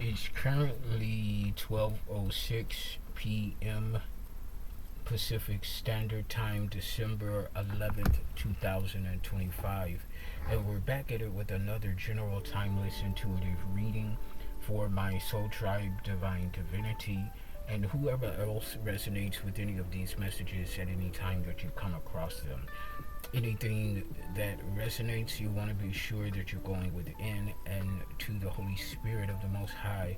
It's currently 12:06 p.m. Pacific Standard Time, December 11th, 2025. And we're back at it with another general timeless intuitive reading for my soul tribe, divine divinity, and whoever else resonates with any of these messages at any time that you come across them. Anything that resonates, you want to be sure that you're going within and to the Holy Spirit of the Most High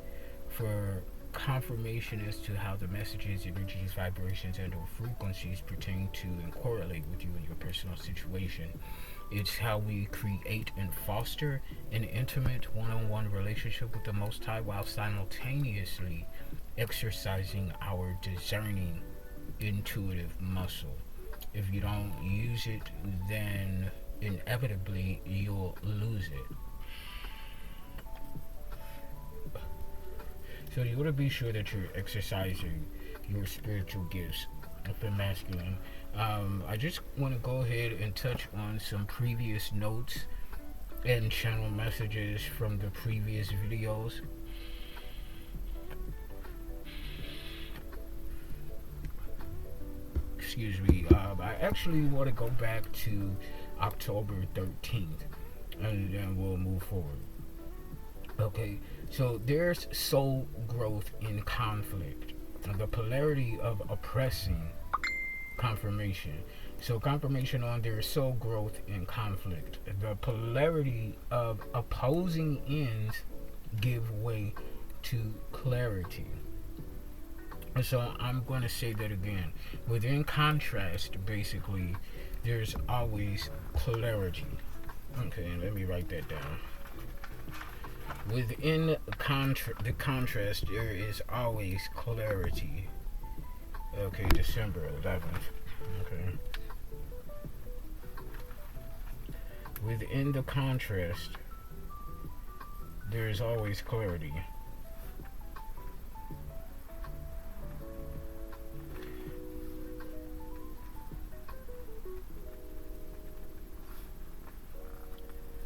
for confirmation as to how the messages, energies, vibrations, and or frequencies pertain to and correlate with you and your personal situation. It's how we create and foster an intimate one-on-one relationship with the Most High while simultaneously exercising our discerning intuitive muscle. If you don't use it, then inevitably you'll lose it. So you want to be sure that you're exercising your spiritual gifts of the masculine. I just want to go ahead and touch on some previous notes and channel messages from the previous videos. Excuse me. I actually want to go back to October 13th, and then we'll move forward. Okay, so there's soul growth in conflict, the polarity of oppressing confirmation. So confirmation on there's soul growth in conflict, the polarity of opposing ends give way to clarity. So I'm going to say that again. Within contrast, basically, there's always clarity. Okay, let me write that down. Within the contrast, there is always clarity. Okay, December 11th. Okay. Within the contrast, there is always clarity.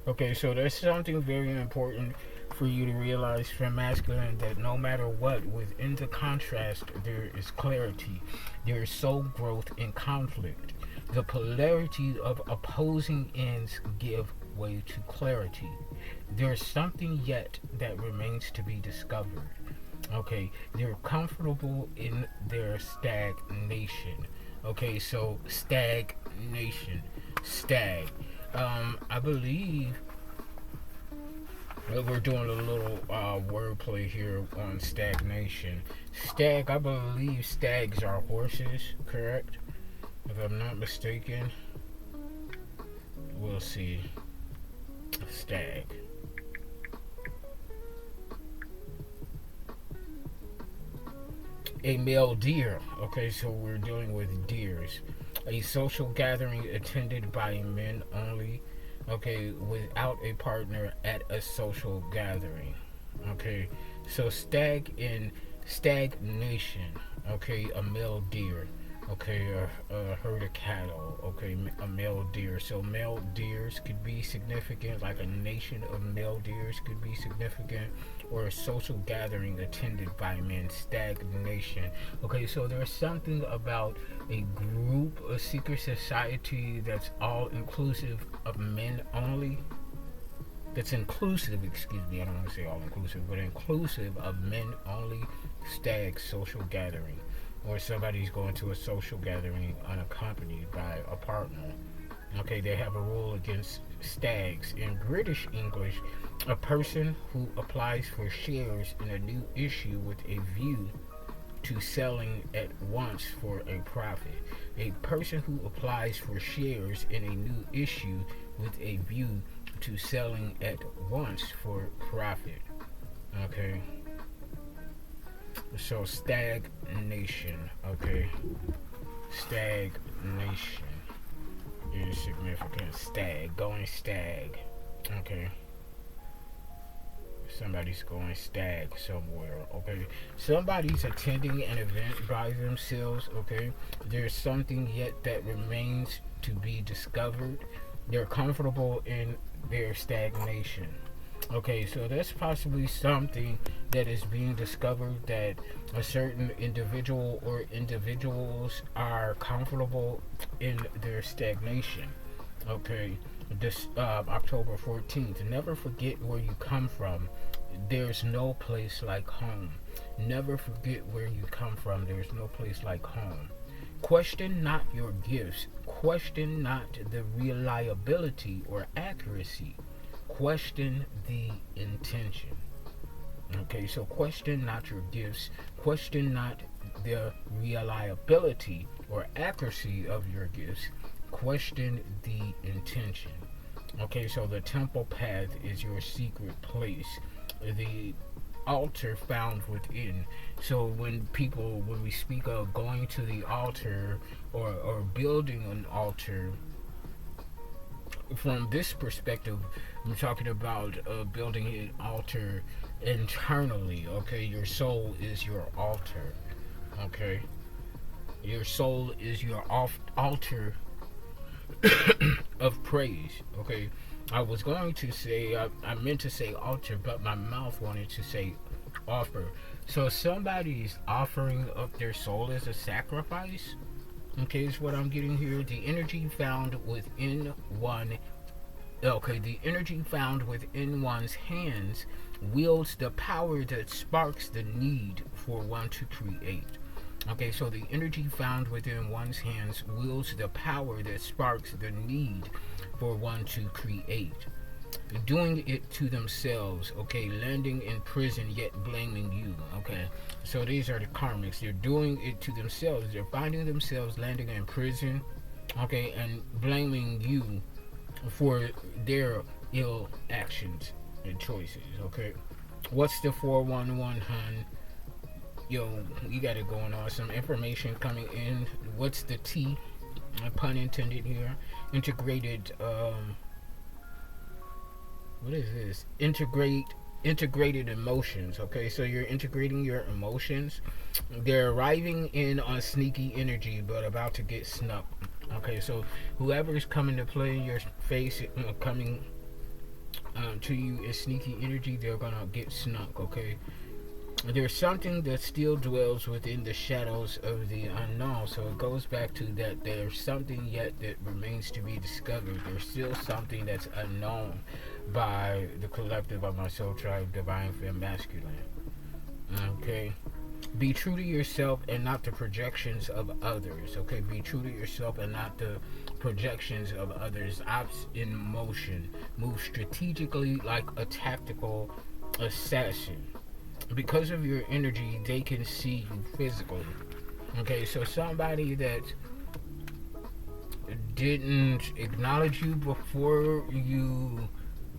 Okay, so there's something very important for you to realize from masculine, that no matter what, within the contrast, there is clarity. There is soul growth in conflict. The polarity of opposing ends give way to clarity. There's something yet that remains to be discovered. Okay, they're comfortable in their stagnation. Okay, so stagnation, stag. I believe we're doing a little wordplay here on stagnation. Stag, I believe stags are horses, correct? If I'm not mistaken. We'll see. Stag. A male deer. Okay, so we're dealing with deers. A social gathering attended by men only. Okay, without a partner at a social gathering. Okay, so stag in stagnation. Okay, a male deer. Okay, a herd of cattle. Okay, a male deer. So male deers could be significant, like a nation of male deers could be significant, or a social gathering attended by men. Stagnation. Okay, so there's something about a group, a secret society that's all inclusive of men only. That's inclusive, excuse me, I don't want to say all inclusive, but inclusive of men only. Stag social gathering. Or somebody's going to a social gathering unaccompanied by a partner. Okay, they have a rule against stags. In British English, a person who applies for shares in a new issue with a view to selling at once for a profit. A person who applies for shares in a new issue with a view to selling at once for profit. Okay. So stagnation, okay. Stagnation is significant. Stag, going stag. Okay. Somebody's going stag somewhere, okay. Somebody's attending an event by themselves, okay. There's something yet that remains to be discovered. They're comfortable in their stagnation. Okay, so that's possibly something that is being discovered, that a certain individual or individuals are comfortable in their stagnation. Okay, this October 14th. Never forget where you come from. There's no place like home. Never forget where you come from. There's no place like home. Question not your gifts. Question not the reliability or accuracy. Question the intention. Okay, so question not your gifts. Question not the reliability or accuracy of your gifts. Question the intention. Okay, so the temple path is your secret place. The altar found within. So when we speak of going to the altar, or building an altar, from this perspective, I'm talking about building an altar internally. Okay, your soul is your altar. Okay, your soul is your altar of praise. Okay, I was going to say, I meant to say altar, but my mouth wanted to say offer. So somebody's offering up their soul as a sacrifice. Okay, is what I'm getting here. The energy found within one. Okay, the energy found within one's hands wields the power that sparks the need for one to create. Okay, so the energy found within one's hands wields the power that sparks the need for one to create. Doing it to themselves, okay, landing in prison yet blaming you, okay. So these are the karmics. They're doing it to themselves. They're finding themselves landing in prison, okay, and blaming you for their ill actions and choices, okay. What's the 411, hun? Yo, you got it going on. Some information coming in. What's the T? Pun intended here. Integrated, what is this? Integrated emotions. Okay, so you're integrating your emotions. They're arriving in on sneaky energy, but about to get snuck. Okay, so whoever is coming to play in your face, coming to you is sneaky energy, they're gonna get snuck. Okay, there's something that still dwells within the shadows of the unknown. So it goes back to that there's something yet that remains to be discovered. There's still something that's unknown by the collective of my soul tribe, divine femme masculine. Okay, be true to yourself and not the projections of others. Okay, be true to yourself and not the projections of others. Ops in motion. Move strategically like a tactical assassin. Because of your energy, they can see you physically. Okay, so somebody that didn't acknowledge you before you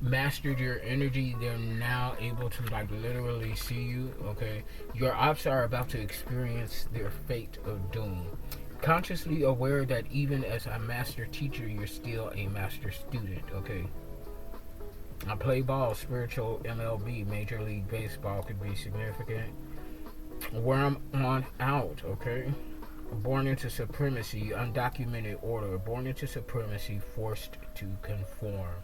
mastered your energy, they're now able to like literally see you. Okay, your ops are about to experience their fate of doom. Consciously aware that even as a master teacher, you're still a master student. Okay, I play ball, spiritual MLB, Major League Baseball could be significant. Where I'm on out, okay? Born into supremacy, undocumented order. Born into supremacy, forced to conform.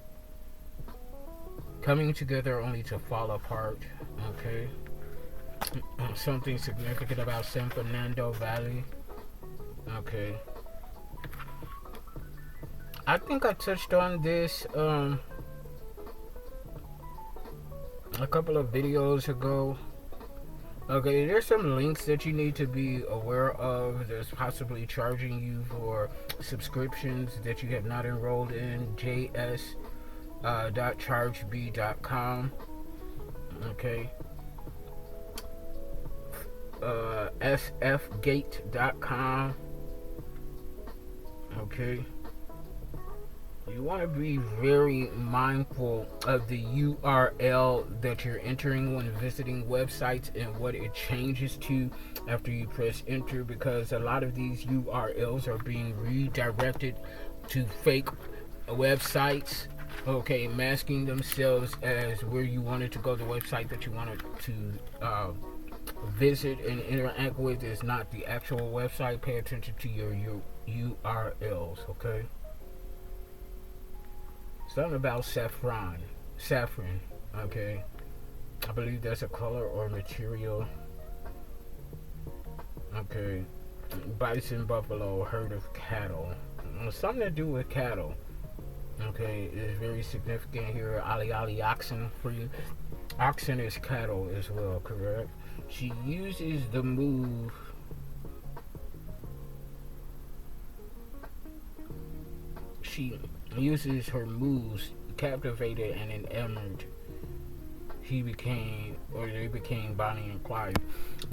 Coming together only to fall apart, okay? Something significant about San Fernando Valley, okay? I think I touched on this, a couple of videos ago. Okay, there's some links that you need to be aware of. There's possibly charging you for subscriptions that you have not enrolled in. js.chargeb.com. Okay. sfgate.com. Okay. You want to be very mindful of the URL that you're entering when visiting websites and what it changes to after you press enter, because a lot of these URLs are being redirected to fake websites, okay, masking themselves as where you wanted to go. The website that you wanted to visit and interact with is not the actual website. Pay attention to your URLs, okay? Something about saffron. Okay, I believe that's a color or material. Okay, bison, buffalo, herd of cattle. Something to do with cattle. Okay, it's very significant here. Ali Ali oxen for you. Oxen is cattle as well, correct? She uses the move. She uses her moves, captivated and enamored. He became, or they became Bonnie and Clyde.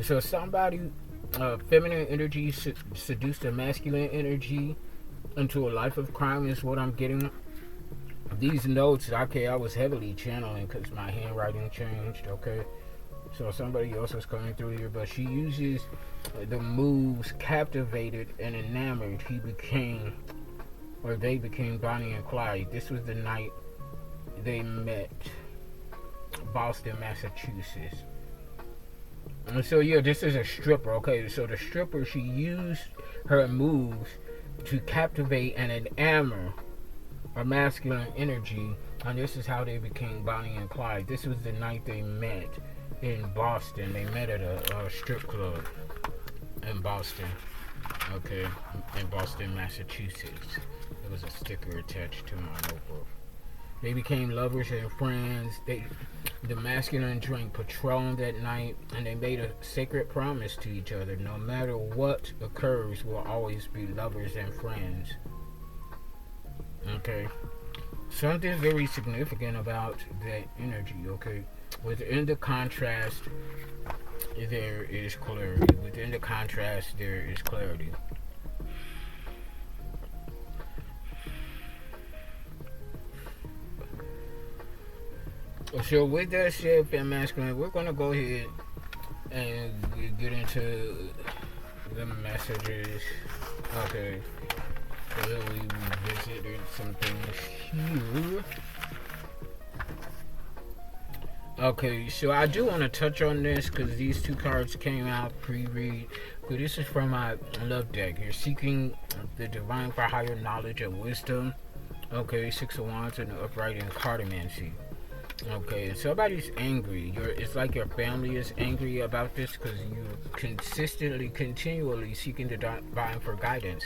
So somebody, feminine energy seduced a masculine energy into a life of crime is what I'm getting. These notes, okay, I was heavily channeling because my handwriting changed, okay? So somebody else was coming through here, but she uses the moves, captivated and enamored. He became, or they became Bonnie and Clyde. This was the night they met. Boston, Massachusetts. And so yeah, this is a stripper. Okay, so the stripper, she used her moves to captivate and enamor a masculine energy, and this is how they became Bonnie and Clyde. This was the night they met in Boston. They met at a strip club in Boston. Okay, in Boston, Massachusetts. There was a sticker attached to my notebook. They became lovers and friends. The masculine drank Patron that night, and they made a sacred promise to each other. No matter what occurs, we'll always be lovers and friends. Okay. Something very significant about that energy, okay? Within the contrast, there is clarity. Within the contrast, there is clarity. So with that said, fem masculine, we're gonna go ahead and get into the messages. Okay. So we revisited some things here. Okay, so I do want to touch on this because these two cards came out pre-read. But this is from my love deck. You're seeking the divine for higher knowledge and wisdom. Okay, Six of Wands and the upright and cartomancy. Okay, somebody's angry. It's like your family is angry about this because you're continually seeking the divine for guidance.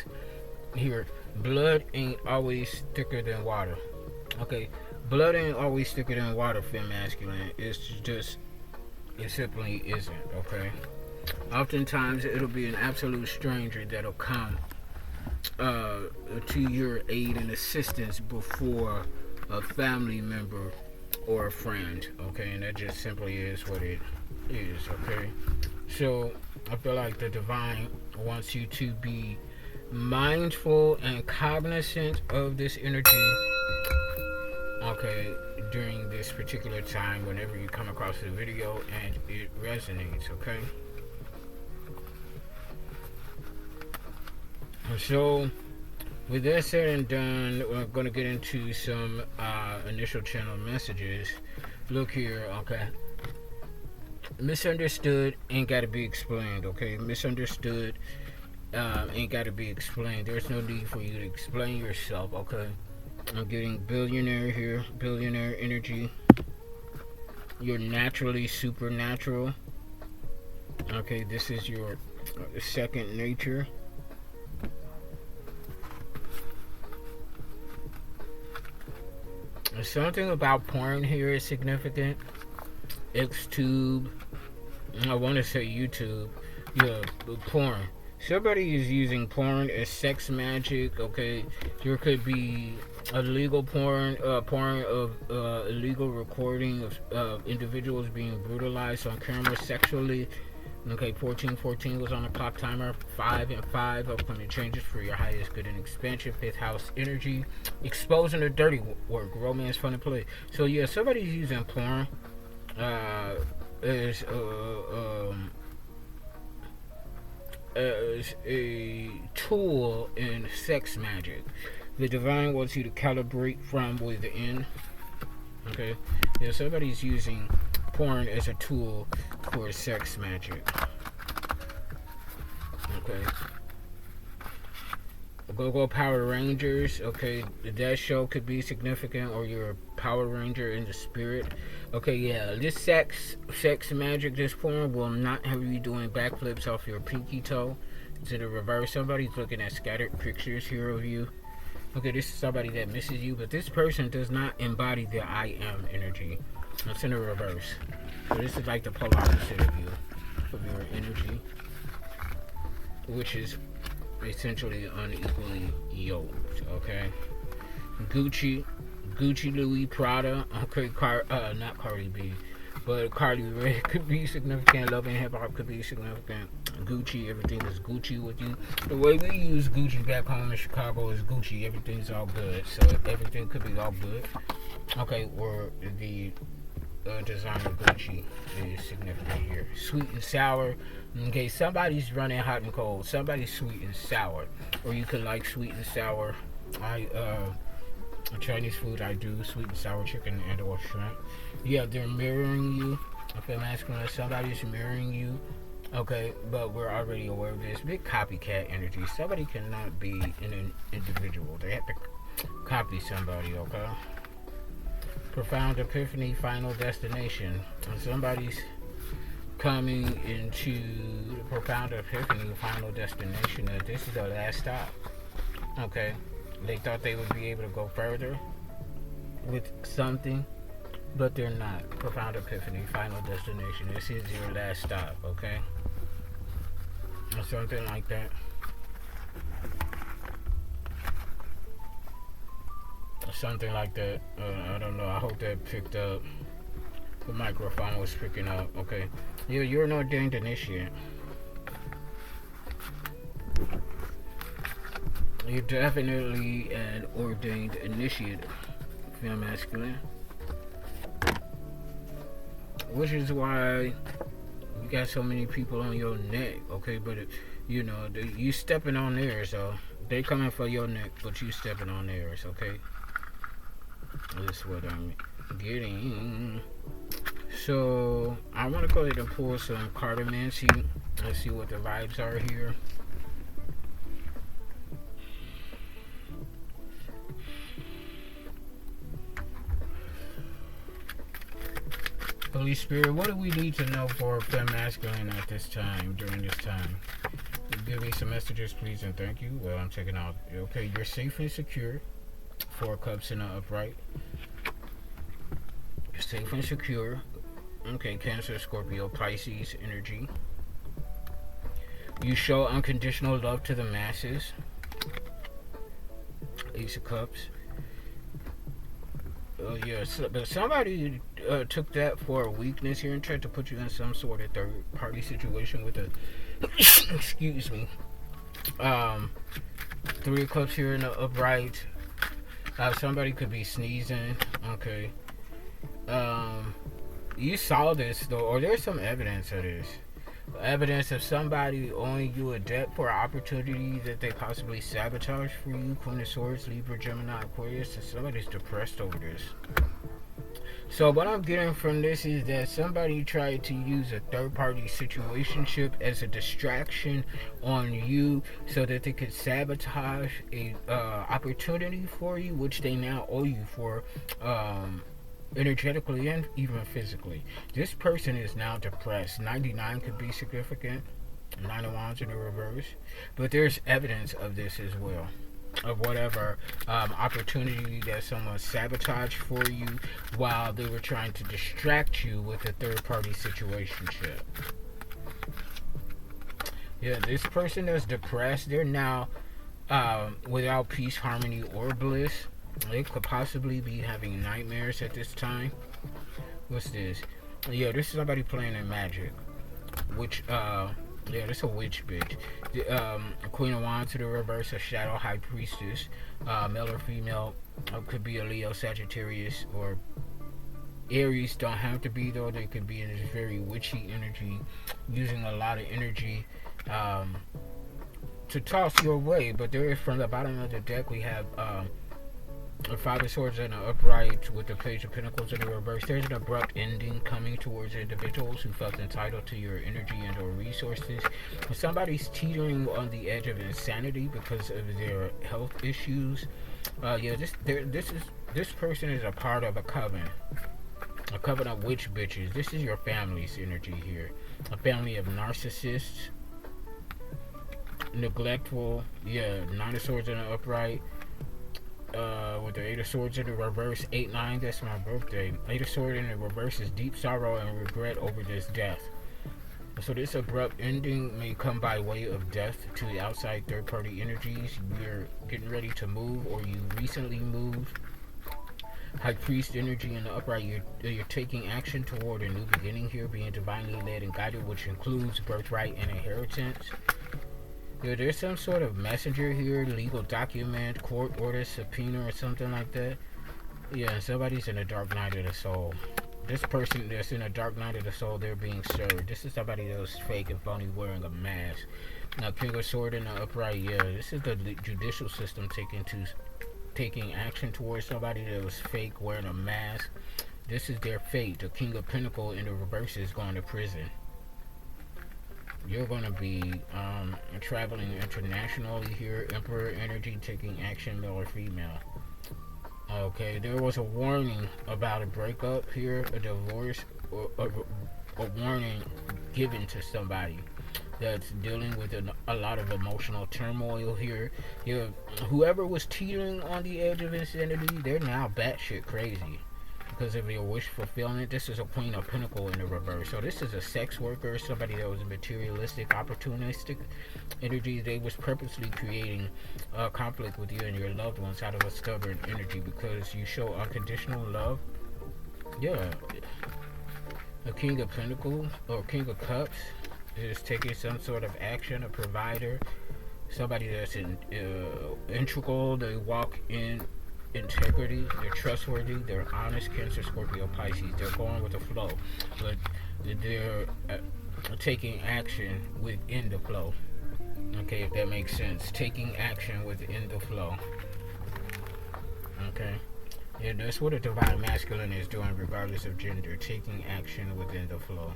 Here, blood ain't always thicker than water. Okay, blood ain't always thicker than water, fem masculine. It's just, it simply isn't, okay? Oftentimes, it'll be an absolute stranger that'll come to your aid and assistance before a family member or a friend, okay? And that just simply is what it is, okay? So I feel like the divine wants you to be mindful and cognizant of this energy, okay, during this particular time whenever you come across the video and it resonates, okay? So with that said and done, we're going to get into some initial channel messages. Look here, okay? Misunderstood ain't got to be explained, okay? Misunderstood ain't got to be explained. There's no need for you to explain yourself, okay? I'm getting billionaire here, billionaire energy. You're naturally supernatural. Okay, this is your second nature. Something about porn here is significant. Xtube, I want to say YouTube. Yeah, porn. Somebody is using porn as sex magic. Okay, there could be illegal porn, porn of illegal recording of individuals being brutalized on camera sexually. Okay, 1414 was on the clock timer. 5 and 5 upcoming changes for your highest good and expansion. 5th house energy, exposing the dirty work, romance, fun and play. So yeah, somebody's using porn as a tool in sex magic. The divine wants you to calibrate from within. Okay, yeah, somebody's using porn as a tool for sex magic. Okay. Go Power Rangers. Okay, that show could be significant, or you're Power Ranger in the spirit. Okay, yeah, this sex magic, this form will not have you doing backflips off your pinky toe. To the reverse, somebody's looking at scattered pictures here of you. Okay, this is somebody that misses you, but this person does not embody the I am energy. It's in the reverse. So this is like the polar opposite of your energy, which is essentially unequally yoked. Okay, Gucci, Louis, Prada. Okay, not Cardi B, but Cardi B could be significant. Love and hip hop could be significant. Gucci, everything is Gucci with you. The way we use Gucci back home in Chicago is Gucci. Everything's all good, so everything could be all good. Okay, or the designer Gucci is significant here. Sweet and sour. Okay, somebody's running hot and cold. Somebody's sweet and sour, or you could like sweet and sour. Chinese food, I do sweet and sour chicken and or shrimp. Yeah, they're mirroring you. Okay, masculine. Somebody's mirroring you. Okay, but we're already aware of this. Big copycat energy. Somebody cannot be an individual. They have to copy somebody. Okay. Profound epiphany, final destination. Somebody's coming into the profound epiphany, final destination. This is the last stop. Okay. They thought they would be able to go further with something, but they're not. Profound epiphany, final destination. This is your last stop, okay? Or something like that. Something like that. I don't know. I hope that picked up. The microphone was picking up. Okay. You're an ordained initiate. You're definitely an ordained initiate, female masculine. Which is why you got so many people on your neck, okay? But you stepping on theirs, so they coming for your neck, but you stepping on theirs, okay? That's what I'm getting. So I want to go ahead and pull some cartomancy. Let's see what the vibes are here. Holy Spirit, what do we need to know for femme masculine at this time, during this time? Give me some messages, please, and thank you. Well, I'm checking out. Okay, you're safe and secure. 4 cups in the upright. You're safe and secure. Okay, Cancer, Scorpio, Pisces energy. You show unconditional love to the masses. Ace of Cups. But somebody took that for a weakness here and tried to put you in some sort of third party situation with a excuse me. 3 of Cups here in the upright. Somebody could be sneezing. Okay. You saw this though, or there's some evidence of this. Evidence of somebody owing you a debt for an opportunity that they possibly sabotage for you. Queen of Swords, Libra, Gemini, Aquarius, and somebody's depressed over this. So what I'm getting from this is that somebody tried to use a third-party situationship as a distraction on you so that they could sabotage a opportunity for you, which they now owe you for energetically and even physically. This person is now depressed. 99 could be significant. 9 of Wands in the reverse. But there's evidence of this as well. Of whatever opportunity that someone sabotaged for you while they were trying to distract you with a third-party situationship. Yeah, this person that's depressed, they're now without peace, harmony, or bliss. They could possibly be having nightmares at this time. What's this? Yeah, this is somebody playing in magic. Which, yeah, this is a witch bitch. Queen of Wands to the reverse, a shadow high priestess. Male or female. Could be a Leo, Sagittarius, or Aries. Don't have to be, though. They could be in this very witchy energy. Using a lot of energy to toss your way. But there is, from the bottom of the deck, we have The Five of Swords in the upright with the Page of Pentacles in the reverse. There's an abrupt ending coming towards individuals who felt entitled to your energy and or resources. Somebody's teetering on the edge of insanity because of their health issues. This person is a part of a coven. A coven of witch bitches. This is your family's energy here. A family of narcissists. Neglectful. Yeah, Nine of Swords in the upright. With the Eight of Swords in the reverse, 8-9, that's my birthday. Eight of Swords in the reverse is deep sorrow and regret over this death. So this abrupt ending may come by way of death to the outside third-party energies. You're getting ready to move, or you recently moved. High Priest energy in the upright, you're taking action toward a new beginning here, being divinely led and guided, which includes birthright and inheritance. There's some sort of messenger here, legal document, court order, subpoena, or something like that. Yeah, somebody's in a dark night of the soul. This person that's in a dark night of the soul, they're being served. This is somebody that was fake and phony wearing a mask. Now, King of Sword in the upright, yeah, this is the judicial system taking action towards somebody that was fake wearing a mask. This is their fate. The King of Pentacle in the reverse is going to prison. You're going to be traveling internationally here. Emperor energy taking action, male or female. Okay, there was a warning about a breakup here, a divorce, or a warning given to somebody that's dealing with a lot of emotional turmoil here. Whoever was teetering on the edge of insanity, they're now batshit crazy because of your wish fulfillment. This is a Queen of Pentacles in the reverse. So this is a sex worker, somebody that was materialistic, opportunistic energy. They was purposely creating conflict with you and your loved ones out of a stubborn energy because you show unconditional love. Yeah. The King of Pentacles or King of Cups is taking some sort of action, a provider, somebody that's integral. They walk in integrity, they're trustworthy, they're honest. Cancer, Scorpio, Pisces, they're going with the flow, but they're taking action within the flow. Okay, if that makes sense. Taking action within the flow. Okay, yeah, that's what a divine masculine is doing regardless of gender, taking action within the flow.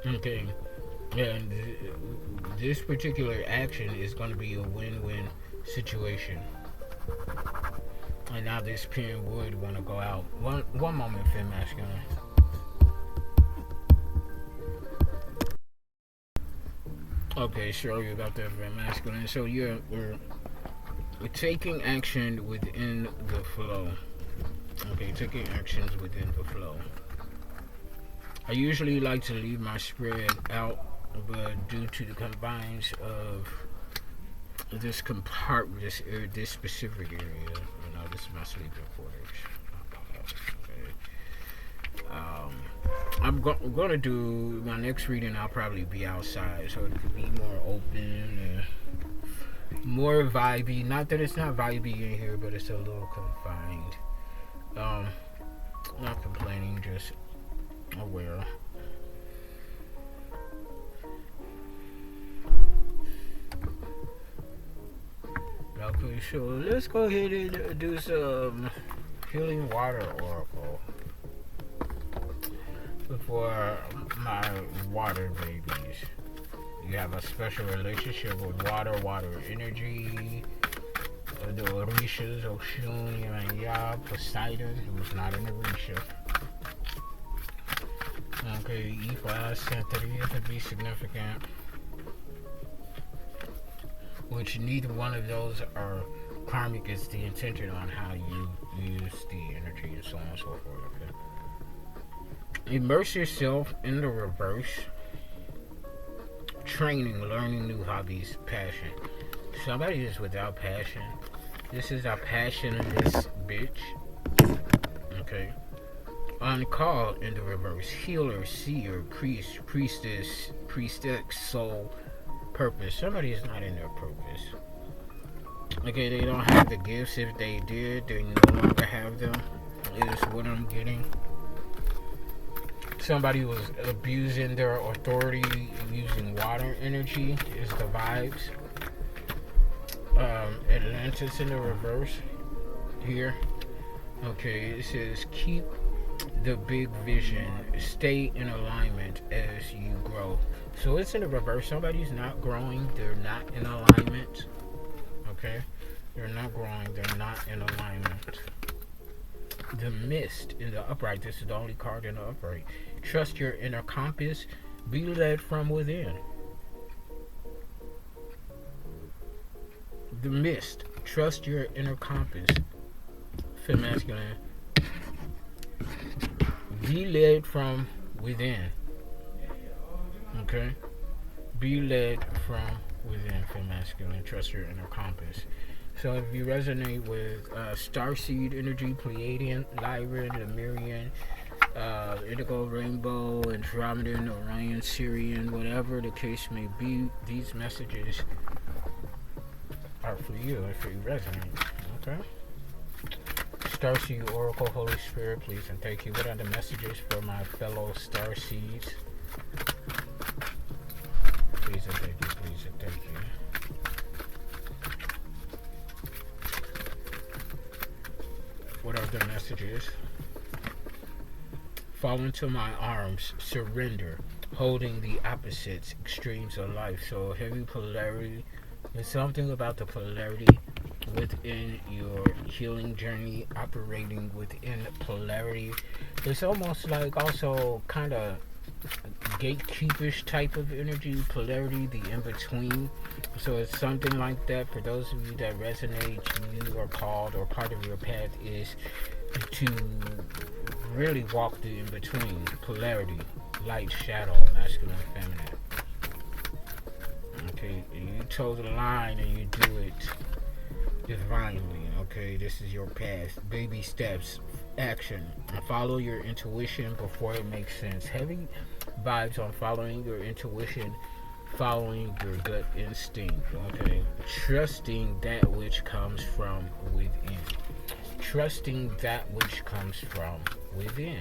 Okay, and this particular action is going to be a win-win situation. And now this pen would want to go out. One moment, Finn Masculine. Okay, sorry about that, Finn Masculine. So we're taking action within the flow. Okay, taking actions within the flow. I usually like to leave my spread out, but due to the confines of this compartment, this specific area, this is my sleeping quarters. Okay. I'm going to do my next reading. I'll probably be outside, so it could be more open, more vibey. Not that it's not vibey in here, but it's a little confined. Not complaining, just aware. Okay, so let's go ahead and do some healing water oracle for my water babies. You have a special relationship with water energy. The Orishas, Oshun, Yaya, Poseidon, it was not an Orisha. Okay, E5, Santeria could be significant. Which neither one of those are karmic. Is the intention on how you use the energy and so on and so forth. Okay? Immerse yourself in the reverse. Training, learning new hobbies, passion. Somebody is without passion. This is a passionless bitch. Okay. On call in the reverse. Healer, seer, priest, priestess, soul, purpose. Somebody is not in their purpose. Okay, they don't have the gifts. If they did, they no longer have them. Is what I'm getting. Somebody was abusing their authority using water energy is the vibes. Atlantis in the reverse here. Okay, it says keep the big vision, stay in alignment as you grow. So it's in the reverse. Somebody's not growing, they're not in alignment. Okay, they're not growing, they're not in alignment. The mist in the upright. This is the only card in the upright. Trust your inner compass, be led from within. The mist. Trust your inner compass. Fem masculine. Be led from within. Okay? Be led from within, Fem masculine. Trust your inner compass. So if you resonate with Starseed energy, Pleiadian, Lyran, Lemurian, Indigo, Rainbow, Andromedan, Orion, Syrian, whatever the case may be, these messages are for you if you resonate. Okay? Starseed Oracle, Holy Spirit, please and thank you. What are the messages for my fellow Starseeds? Please and thank you, please and thank you. What are the messages? Fall into my arms, surrender, holding the opposites, extremes of life. So heavy polarity. There's something about the polarity within your healing journey, operating within polarity. It's almost like also kind of gatekeepish type of energy, polarity, the in-between. So it's something like that. For those of you that resonate, you are called, or part of your path is to really walk the in-between, polarity, light, shadow, masculine, feminine. Okay, you toe the line and you do it divinely. Okay, this is your path. Baby steps, action. Follow your intuition before it makes sense. Heavy vibes on following your intuition, following your gut instinct. Okay, trusting that which comes from within. Trusting that which comes from within.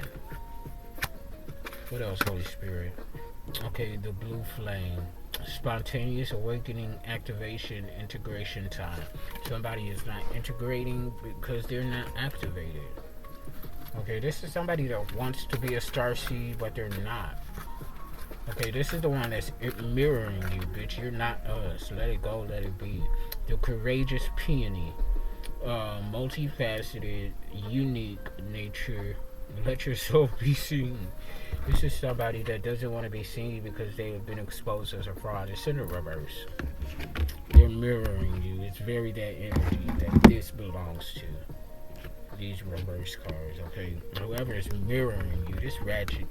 What else, Holy Spirit? Okay, the blue flame. Spontaneous awakening, activation, integration time. Somebody is not integrating because they're not activated. Okay, this is somebody that wants to be a starseed, but they're not. Okay, this is the one that's mirroring you, bitch. You're not us. Let it go, let it be. The courageous peony. Multifaceted, unique nature. Let yourself be seen. This is somebody that doesn't want to be seen because they have been exposed as a fraud. It's in the reverse. They're mirroring you. It's very that energy that this belongs to. These reverse cards, okay? Whoever is mirroring you, this raggedy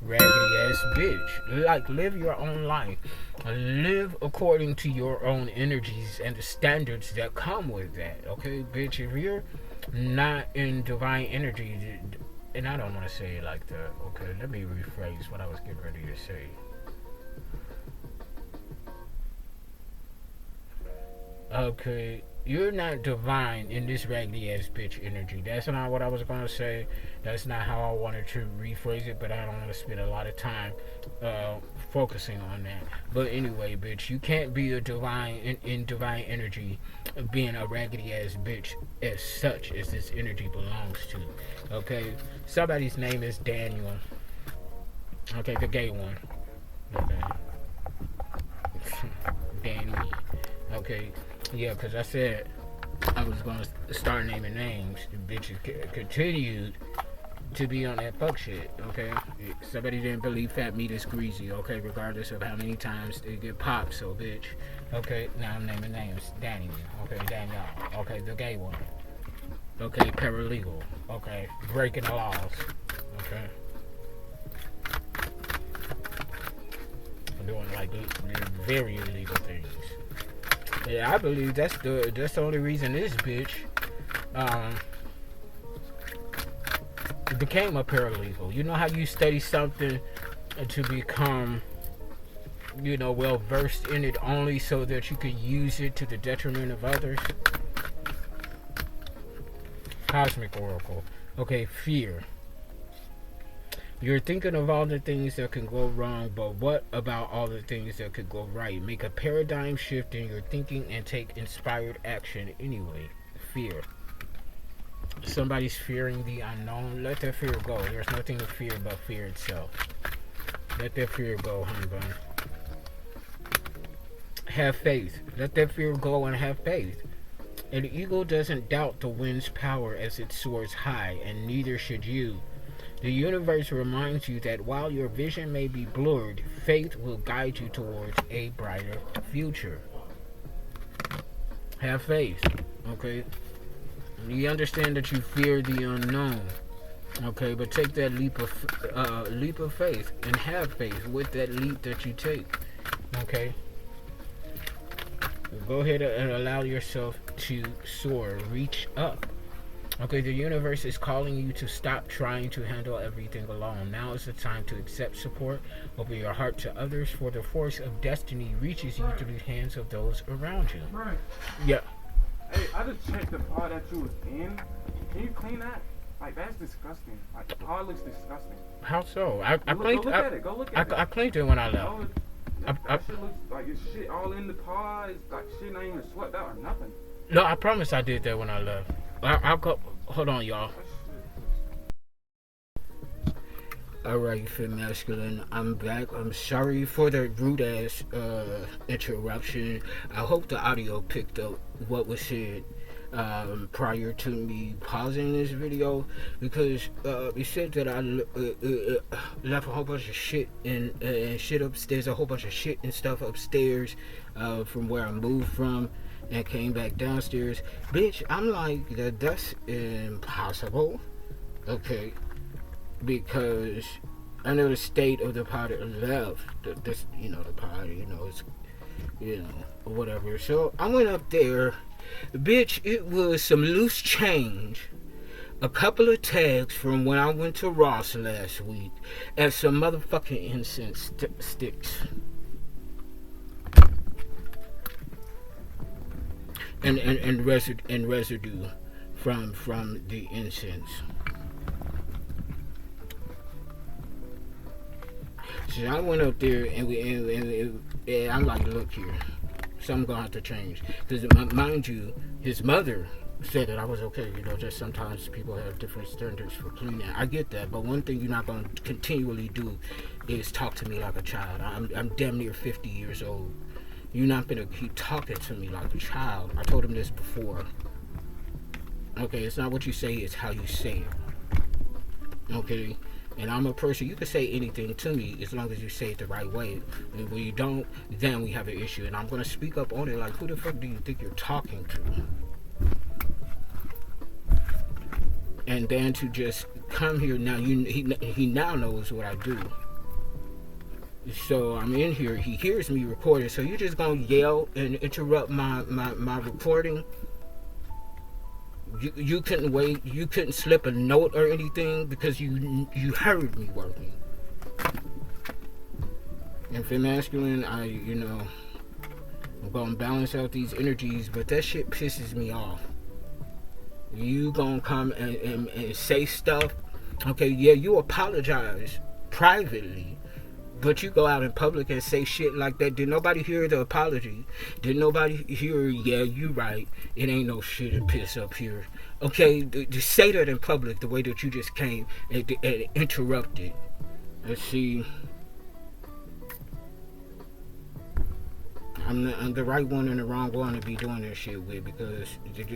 ass bitch. Like, live your own life. Live according to your own energies and the standards that come with that, okay? Bitch, if you're not in divine energy, and I don't want to say it like that, okay? Let me rephrase what I was getting ready to say. Okay, you're not divine in this raggedy ass bitch energy. That's not what I was gonna say. That's not how I wanted to rephrase it, but I don't want to spend a lot of time focusing on that. But anyway, bitch, you can't be a divine in divine energy, being a raggedy ass bitch as such as this energy belongs to. Okay, somebody's name is Daniel. Okay, the gay one. Okay, Daniel. Okay. Yeah, because I said I was going to start naming names. The bitches continued to be on that fuck shit, okay? Somebody didn't believe fat meat is greasy, okay? Regardless of how many times they get popped, so bitch. Okay, now I'm naming names. Danny, okay, Danielle, okay, the gay one. Okay, paralegal, okay, breaking the laws, okay? Doing like very illegal things. Yeah, I believe that's the only reason this bitch became a paralegal. You know how you study something to become, you know, well versed in it only so that you could use it to the detriment of others? Cosmic Oracle. Okay, fear. You're thinking of all the things that can go wrong, but what about all the things that could go right? Make a paradigm shift in your thinking and take inspired action anyway. Fear. Somebody's fearing the unknown. Let that fear go. There's nothing to fear but fear itself. Let that fear go, honey bun. Have faith. Let that fear go and have faith. An eagle doesn't doubt the wind's power as it soars high, and neither should you. The universe reminds you that while your vision may be blurred, faith will guide you towards a brighter future. Have faith, okay? You understand that you fear the unknown, okay? But take that leap of faith and have faith with that leap that you take, okay? Go ahead and allow yourself to soar, reach up. Okay, the universe is calling you to stop trying to handle everything alone. Now is the time to accept support, open your heart to others, for the force of destiny reaches you through the hands of those around you. Right. Yeah. Hey, I just checked the pod that you was in. Can you clean that? Like, that's disgusting. Like, the pod looks disgusting. How so? I cleaned. Go look at it. Go look at it. I cleaned it when I left. No, that shit looks like it's shit all in the pod. It's like shit not even swept out or nothing. No, I promise I did that when I left. I'll go. Hold on, y'all. Alright, you feel masculine. I'm back. I'm sorry for the rude ass interruption. I hope the audio picked up what was said prior to me pausing this video, because it said that I left a whole bunch of shit and shit upstairs, a whole bunch of shit and stuff upstairs from where I moved from, and came back downstairs. Bitch, I'm like, that's impossible. Okay. Because I know the state of the pod left. This, the pod, it's, whatever. So I went up there. Bitch, it was some loose change, a couple of tags from when I went to Ross last week, and some motherfucking incense sticks. And residue from the incense. So I went up there and I'm like, look here, something gonna have to change, because mind you, his mother said that I was okay. Just sometimes people have different standards for cleaning. I get that, but one thing you're not gonna continually do is talk to me like a child. I'm damn near 50 years old. You're not gonna keep talking to me like a child. I told him this before. Okay, it's not what you say, it's how you say it. Okay? And I'm a person, you can say anything to me as long as you say it the right way. And when you don't, then we have an issue. And I'm going to speak up on it like, who the fuck do you think you're talking to? And then to just come here now, he now knows what I do. So I'm in here, he hears me recording, so you're just going to yell and interrupt my recording? You couldn't wait, you couldn't slip a note or anything because you heard me working. And for masculine, I'm gonna balance out these energies, but that shit pisses me off. You gonna come and say stuff, okay, yeah, you apologize privately, but you go out in public and say shit like that. Did nobody hear the apology? Did nobody hear, yeah, you right, it ain't no shit to piss up here? Okay, just say that in public the way that you just came and interrupted. Let's see. I'm the right one and the wrong one to be doing this shit with, because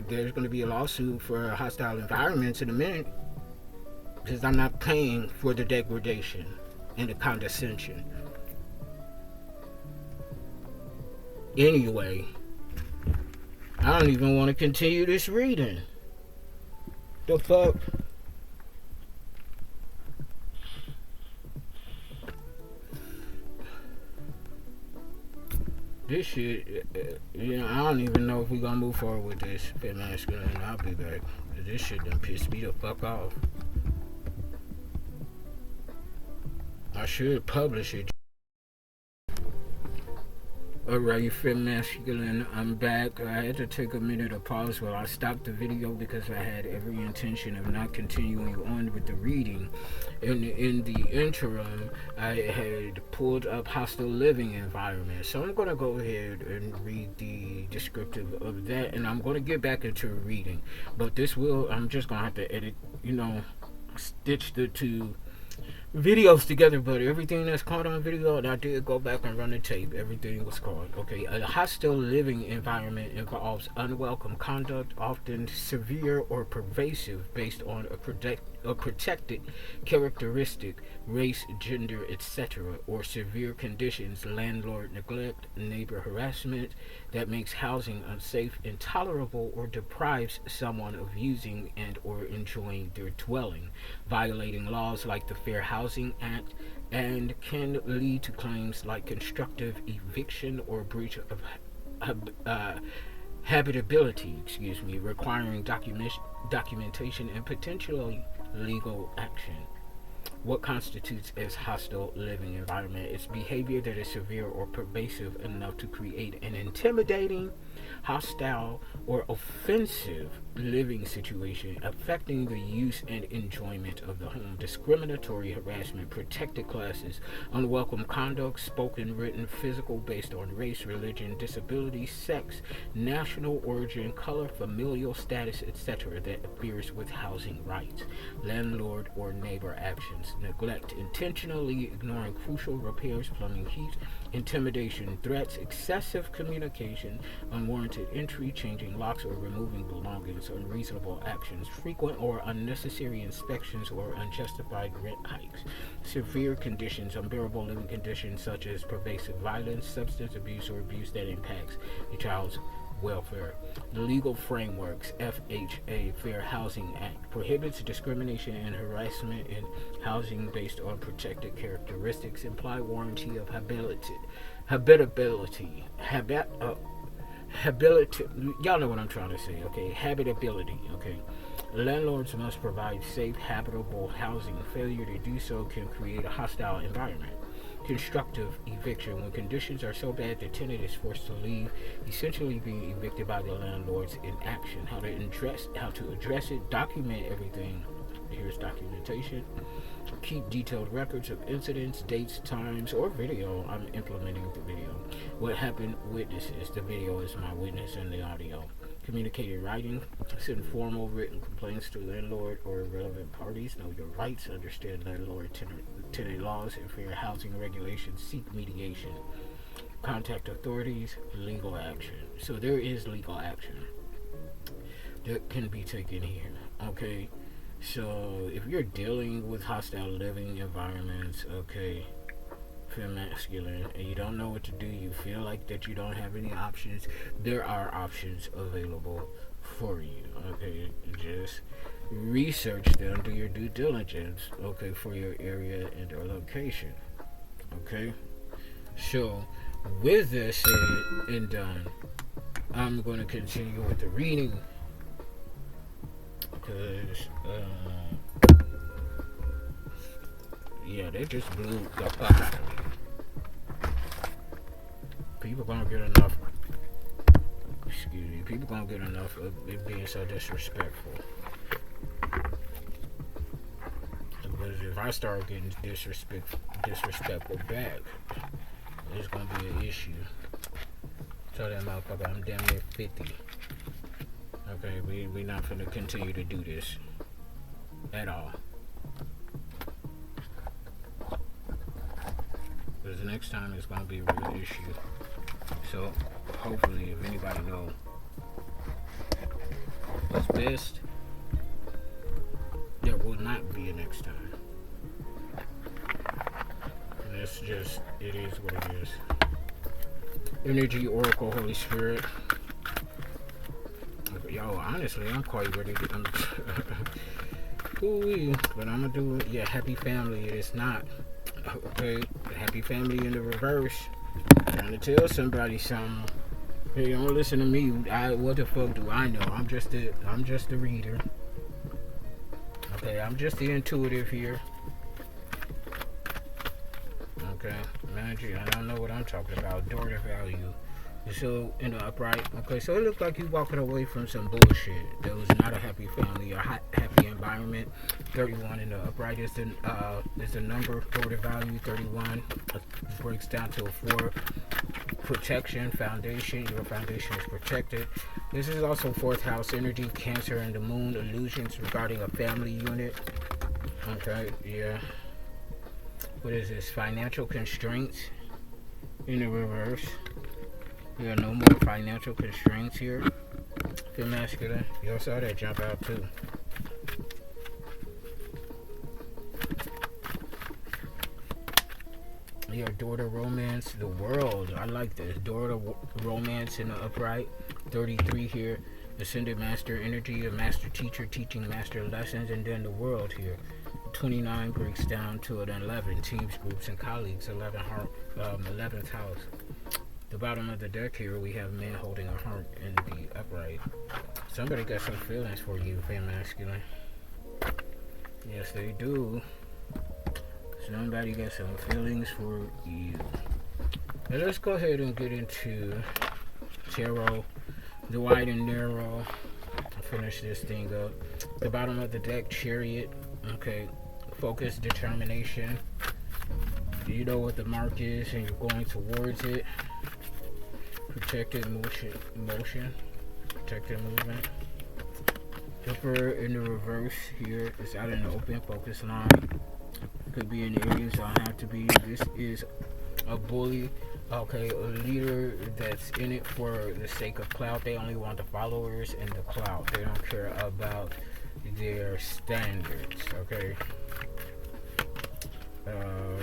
there's going to be a lawsuit for hostile environments in a minute, because I'm not paying for the degradation and the condescension. Anyway, I don't even want to continue this reading. The fuck? This shit, I don't even know if we're gonna move forward with this. Fit masculine, I'll be back. This shit done pissed me the fuck off. I should publish it. Alright, Fem Masculine, I'm back. I had to take a minute of pause while I stopped the video because I had every intention of not continuing on with the reading. In the interim, I had pulled up hostile living environment. So I'm going to go ahead and read the descriptive of that, and I'm going to get back into reading. But I'm just going to have to edit, stitch the two videos together, but everything that's caught on video, and I did go back and run the tape, everything was caught. Okay, a hostile living environment involves unwelcome conduct, often severe or pervasive, based on a protected characteristic, race, gender, etc., or severe conditions, landlord neglect, neighbor harassment, that makes housing unsafe, intolerable, or deprives someone of using and or enjoying their dwelling, violating laws like the Fair Housing Act, and can lead to claims like constructive eviction or breach of habitability, requiring documentation and potentially legal action. What constitutes as hostile living environment? It's behavior that is severe or pervasive enough to create an intimidating, hostile, or offensive living situation affecting the use and enjoyment of the home. Discriminatory harassment, protected classes, unwelcome conduct, spoken, written, physical, based on race, religion, disability, sex, national origin, color, familial status, etc., that appears with housing rights. Landlord or neighbor actions. Neglect, intentionally ignoring crucial repairs, plumbing, heat, intimidation, threats, excessive communication, unwarranted entry, changing locks or removing belongings, unreasonable actions, frequent or unnecessary inspections or unjustified rent hikes, severe conditions, unbearable living conditions such as pervasive violence, substance abuse, or abuse that impacts a child's welfare. The legal frameworks. FHA, Fair Housing Act, prohibits discrimination and harassment in housing based on protected characteristics, imply warranty of habitability, y'all know what I'm trying to say, okay? Habitability, okay? Landlords must provide safe, habitable housing. Failure to do so can create a hostile environment. Constructive eviction, when conditions are so bad the tenant is forced to leave, essentially being evicted by the landlords in action. How to address it, document everything. Here's documentation. Keep detailed records of incidents, dates, times, or video. I'm implementing the video. What happened, witnesses. The video is my witness and the audio. Communicate in writing. Send formal written complaints to landlord or relevant parties. Know your rights. Understand landlord tenant laws and fair housing regulations. Seek mediation. Contact authorities. Legal action. So there is legal action that can be taken here. Okay. So if you're dealing with hostile living environments, okay, fem masculine, and you don't know what to do, you feel like that you don't have any options, there are options available for you. Okay, just research them, do your due diligence, okay, for your area and or location. Okay, so with this said and done, I'm going to continue with the reading. Because, they just blew the fuck out of me. People gonna get enough. People gonna get enough of it being so disrespectful. Because if I start getting disrespectful back, it's gonna be an issue. Tell that motherfucker I'm damn near 50. Okay, we not finna continue to do this at all. Because the next time it's gonna be a real issue. So hopefully, if anybody knows what's best, there will not be a next time. And it's just, it is what it is. Energy Oracle, Holy Spirit. Yo, honestly, I'm quite ready to. But I'm gonna do it. Yeah, happy family. It's not. Okay, happy family in the reverse. Trying to tell somebody something. Hey, don't listen to me. What the fuck do I know? I'm just the reader. Okay, I'm just the intuitive here. Okay, magic. I don't know what I'm talking about. Daughter value. So in the upright, okay, so it looked like you walking away from some bullshit. That was not a happy family or happy environment. 31 in the upright is the number. Daughter value 31 breaks down to a 4. Protection, foundation. Your foundation is protected. This is also fourth house energy, Cancer and the moon, illusions regarding a family unit. Okay, yeah. What is this? Financial constraints in the reverse. There are no more financial constraints here. Feel masculine. You saw that jump out too. Your daughter romance, the world. I like this. Daughter romance in the upright. 33 here. Ascended master energy, a master teacher teaching master lessons, and then the world here. 29 breaks down to an 11. Teams, groups, and colleagues. 11th house. The bottom of the deck here, we have men holding a heart in the upright. Somebody got some feelings for you, femme masculine. Yes, they do. Somebody got some feelings for you. Now let's go ahead and get into tarot, the wide and narrow. I'll finish this thing up. The bottom of the deck, chariot. Okay, focus, determination. You know what the mark is, and you're going towards it. Protected motion, protected movement. Emperor in the reverse here is out in the open, focus line. Could be in areas don't have to be. This is a bully, okay, a leader that's in it for the sake of clout. They only want the followers and the clout. They don't care about their standards, okay.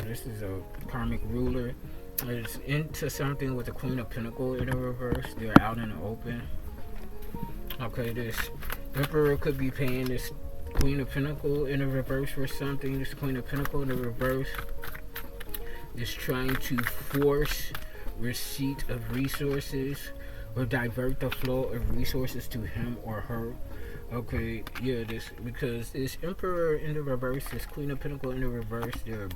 This is a karmic ruler. It's into something with the Queen of Pentacles in the reverse. They're out in the open. Okay, this Emperor could be paying this Queen of Pentacles in the reverse for something. This Queen of Pentacles in the reverse is trying to force receipt of resources or divert the flow of resources to him or her. Okay, yeah, this because this Emperor in the reverse, this Queen of Pentacles in the reverse, they're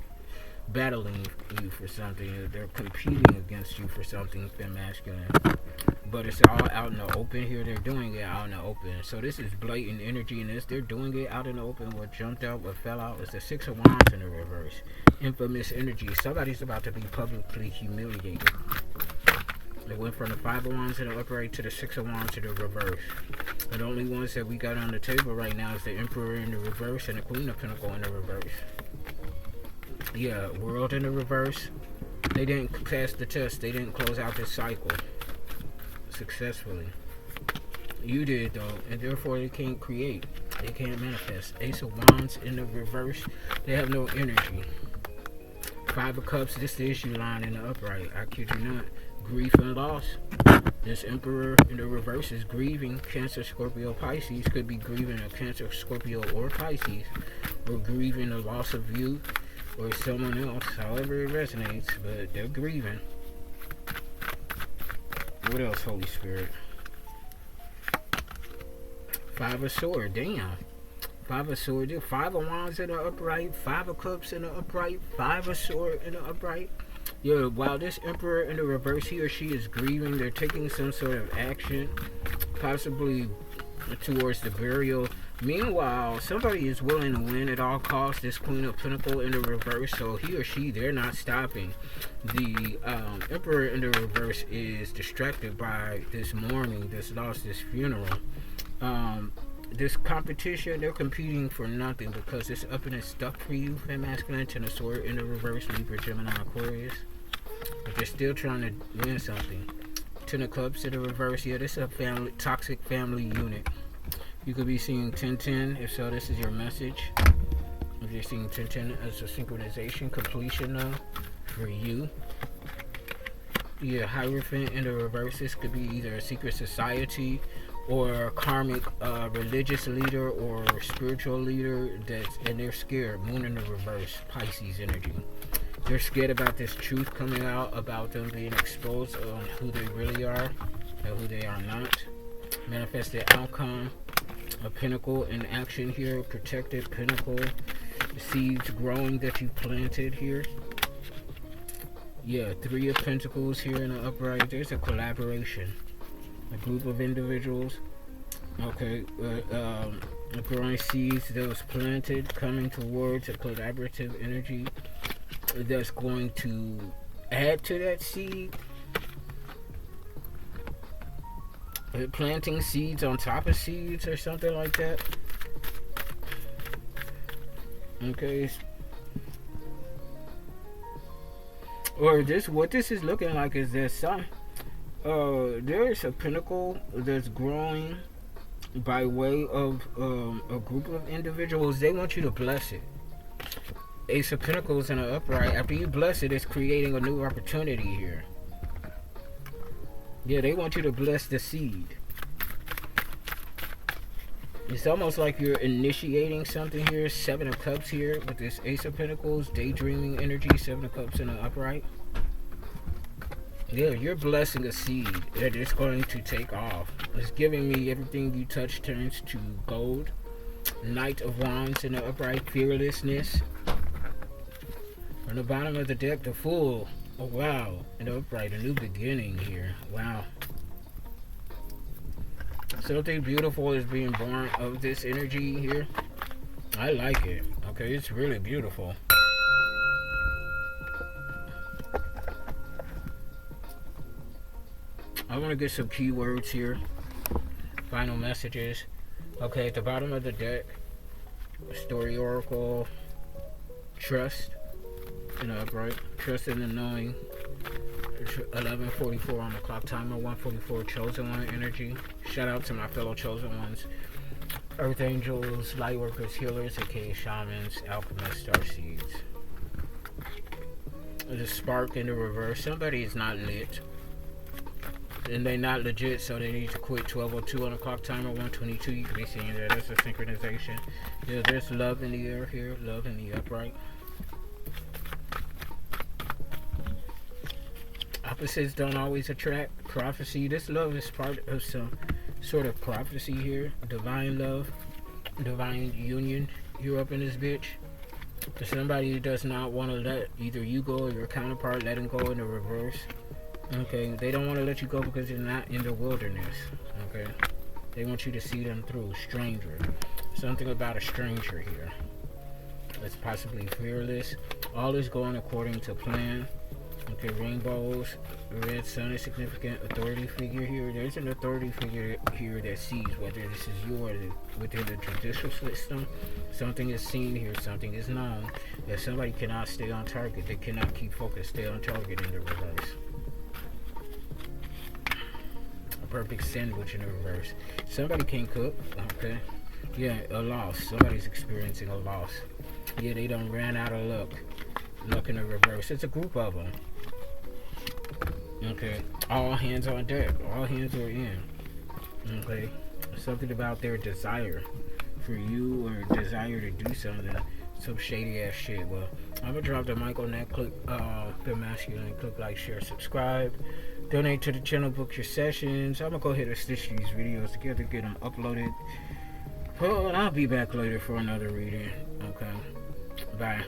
battling you for something. They're competing against you for something, femme masculine. But it's all out in the open here. They're doing it out in the open. So this is blatant energy in this. They're doing it out in the open. What jumped out, what fell out is the Six of Wands in the reverse. Infamous energy. Somebody's about to be publicly humiliated. It went from the Five of Wands in the upright to the Six of Wands in the reverse. And the only ones that we got on the table right now is the Emperor in the reverse and the Queen of Pentacles in the reverse. Yeah, World in the reverse. They didn't pass the test. They didn't close out this cycle successfully. You did though, and therefore they can't create. They can't manifest. Ace of Wands in the reverse. They have no energy. Five of Cups. This is the issue line in the upright. I kid you not. Grief and loss. This Emperor in the reverse is grieving. Cancer, Scorpio, Pisces. Could be grieving a Cancer, Scorpio, or Pisces. Or grieving the loss of you or someone else, however it resonates, but they're grieving. What else, Holy Spirit? Five of Swords, damn. Five of Swords, Five of Wands in the upright, Five of Cups in the upright, Five of Swords in the upright. Yo, while this Emperor in the reverse, he or she is grieving, they're taking some sort of action, possibly towards the burial. Meanwhile, somebody is willing to win at all costs. This Queen of Pentacles in the reverse, so he or she, they're not stopping. The Emperor in the reverse is distracted by this mourning, this loss, this funeral. This competition, they're competing for nothing because it's up and it's stuck for you, femme masculine. Ten of Swords in the reverse, Libra, Gemini, Aquarius. But they're still trying to win something. Ten of Cups in the reverse, yeah, this is a family, toxic family unit. You could be seeing 1010. If so, this is your message. If you're seeing 1010 as a synchronization completion now for you. Yeah, Hierophant in the reverse. This could be either a secret society or a karmic religious leader or spiritual leader that's and they're scared. Moon in the reverse, Pisces energy. They're scared about this truth coming out, about them being exposed on who they really are and who they are not. Manifested outcome. A pinnacle in action here, protected pinnacle, seeds growing that you planted here. Yeah, Three of Pentacles here in the upright. There's a collaboration. A group of individuals. Okay, growing seeds that was planted, coming towards a collaborative energy that's going to add to that seed. Planting seeds on top of seeds or something like that. Okay. Or this, what this is looking like is there's there's a pinnacle that's growing by way of a group of individuals. They want you to bless it. Ace of Pentacles in the upright. After you bless it, it's creating a new opportunity here. Yeah, they want you to bless the seed. It's almost like you're initiating something here. Seven of Cups here with this Ace of Pentacles, daydreaming energy. Seven of Cups in the upright. Yeah, you're blessing a seed that is going to take off. It's giving me everything you touch turns to gold. Knight of Wands in the upright, fearlessness. On the bottom of the deck, the Fool. Oh wow, in the upright, a new beginning here. Wow. Something beautiful is being born of this energy here. I like it. Okay, it's really beautiful. I want to get some keywords here. Final messages. Okay, at the bottom of the deck, Story Oracle, Trust, in the upright, Trust in the Knowing, 11:44 on the clock timer, 1:44 Chosen One energy. Shout out to my fellow Chosen Ones. Earth Angels, Lightworkers, Healers, aka Shamans, Alchemists, Starseeds. The Spark in the reverse. Somebody is not lit. And they're not legit, so they need to quit. 12:02 on the clock timer, 1:22. You can be seeing that. That's a synchronization. Yeah, there's love in the air here. Love in the upright. Opposites don't always attract. Prophecy. This love is part of some sort of prophecy here. Divine love. Divine union. You're up in this bitch. To somebody who does not want to let either you go or your counterpart let him go in the reverse. Okay, they don't want to let you go because you're not in the wilderness. Okay, they want you to see them through. Stranger, something about a stranger here. That's possibly fearless. All is going according to plan. Okay, rainbows. Red sun is significant. Authority figure here. There's an authority figure here that sees whether this is you or within the judicial system. Something is seen here. Something is known. That somebody cannot stay on target. They cannot keep focused. Stay on target in the reverse. Perfect sandwich in the reverse. Somebody can't cook. Okay. Yeah, a loss. Somebody's experiencing a loss. Yeah, they done ran out of luck. Luck in the reverse. It's a group of them. Okay. All hands on deck. All hands are in. Okay. Something about their desire for you or desire to do something. Some shady ass shit. Well, I'm gonna drop the mic on that. Click the masculine. Click like, share, subscribe. Donate to the channel, book your sessions. I'm gonna go ahead and stitch these videos together, get them uploaded. Oh, and I'll be back later for another reading. Okay. Bye.